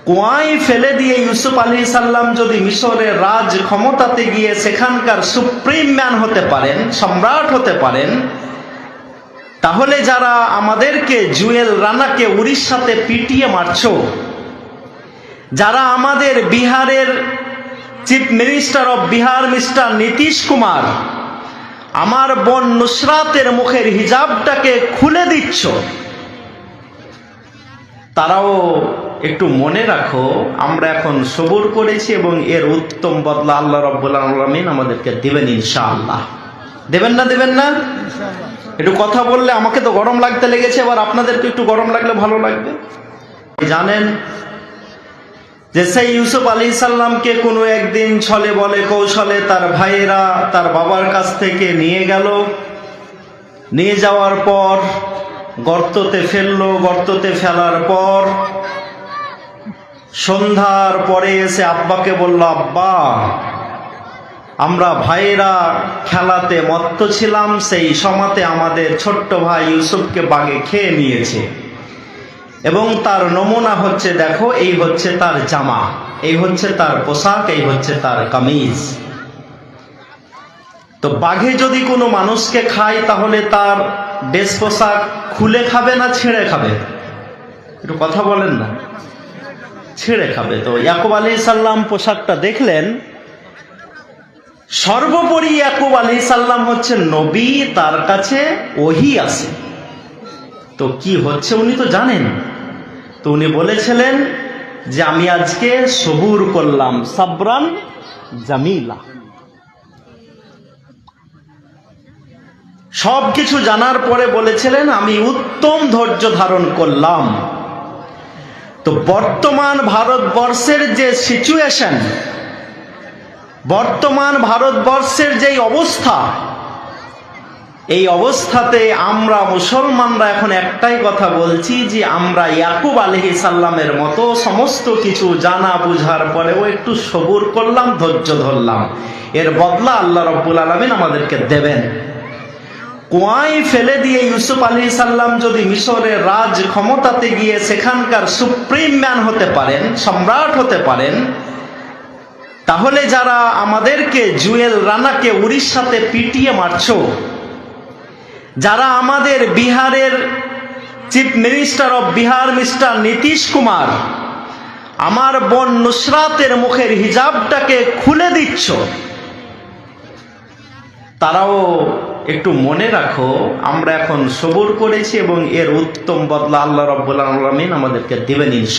কুয়ায় ফেলে দিয়ে ইউসুফ আলাইহিস সালাম যদি মিশরের রাজ ক্ষমতাতে গিয়ে সেখানকার সুপ্রিম ম্যান হতে পারেন, সম্রাট হতে পারেন, তাহলে যারা আমাদেরকে জুয়েল রানাকে উড়িষ্যাতে পিটিয়ে মারছো, যারা আমাদের বিহারের chief minister of Bihar mister Nitish Kumar, আমার বোন নুসরাতের মুখের হিজাবটাকে খুলে দিচ্ছ, তারাও একটু মনে রাখো আমরা এখন সবুর করেছি এবং এর উত্তম বদলা আল্লাহ রাব্বুল আলামিন আমাদেরকে দিবেন ইনশাআল্লাহ। দেবেন না? দেবেন না? একটু কথা বললে আমাকে তো গরম লাগতে লেগেছে, এবার আপনাদেরকে একটু গরম লাগলে ভালো লাগবে। জানেন যে সেই ইউসুফ আলাইহিস সালামকে কোনো একদিন ছলে বলে কৌশলে তার ভাইয়েরা তার বাবার কাছ থেকে নিয়ে গেল। নিয়ে যাওয়ার পর গর্ততে ফেললো। গর্ততে ফেলার পর সন্ধ্যার পরে এসে আব্বাকে বলল, আব্বা আমরা ভাইয়েরা খেলাতে মত্ত ছিলাম, সেই সময়তে আমাদের ছোট্ট ভাই ইউসুফকে বাঘে খেয়ে নিয়েছে এবং তার নমুনা হচ্ছে, দেখো এই হচ্ছে তার জামা, এই হচ্ছে তার পোশাক, এই হচ্ছে তার কামিজ। তো বাঘে যদি কোনো মানুষকে খায় তাহলে তার ড্রেস পোশাক খুলে খাবে না ছেড়ে খাবে? একটু কথা বলেন না। ছেড়ে খাবে। তো ইয়াকুব আলাইহিস সালাম পোশাকটা দেখলেন। সর্বোপরি ইয়াকুব আলাইহিস সালাম হচ্ছেন নবী, তার কাছে ওহী আছে, তো কি হচ্ছে উনি তো জানেন। তো উনি বলেছিলেন যে আমি আজকে সবুর করলাম, সাবরান জামিলা। সব কিছু জানার পরে বলেছিলেন আমি উত্তম ধৈর্য ধারণ করলাম। তো বর্তমান ভারতবর্ষের যে সিচুয়েশন, বর্তমান ভারতবর্ষের যেই অবস্থা, এই অবস্থাতে আমরা মুসলমানরা এখন একটাই কথা বলছি যে আমরা ইয়াকুব আলাইহিস সালামের মতো সমস্ত কিছু জানা বুঝার পরেও একটু সবুর করলাম, ধৈর্য ধরলাম, এর বদলা আল্লাহ রাব্বুল আলামিন আমাদেরকে দেবেন। কুয়ায় ফেলে দিয়ে ইউসুফ আলাইহিস সালাম যদি মিশরের রাজ ক্ষমতাতে গিয়ে সেখানকার সুপ্রিম ম্যান হতে পারেন, সম্রাট হতে পারেন, তাহলে যারা আমাদেরকে জুয়েল রানাকে উড়িষ্যাতে পিটিয়ে মারছো, যারা আমাদের বিহারের chief minister of Bihar mister Nitish Kumar, আমার বোন নুসরাতের মুখের হিজাবটাকে খুলে দিচ্ছ, তারাও একটু মনে রাখো আমরা এখন সবুর করেছি এবং এর উত্তম বদলা আল্লাহ রাব্বুল আলামিন আমাদেরকে দিবেন ইনশাআল্লাহ।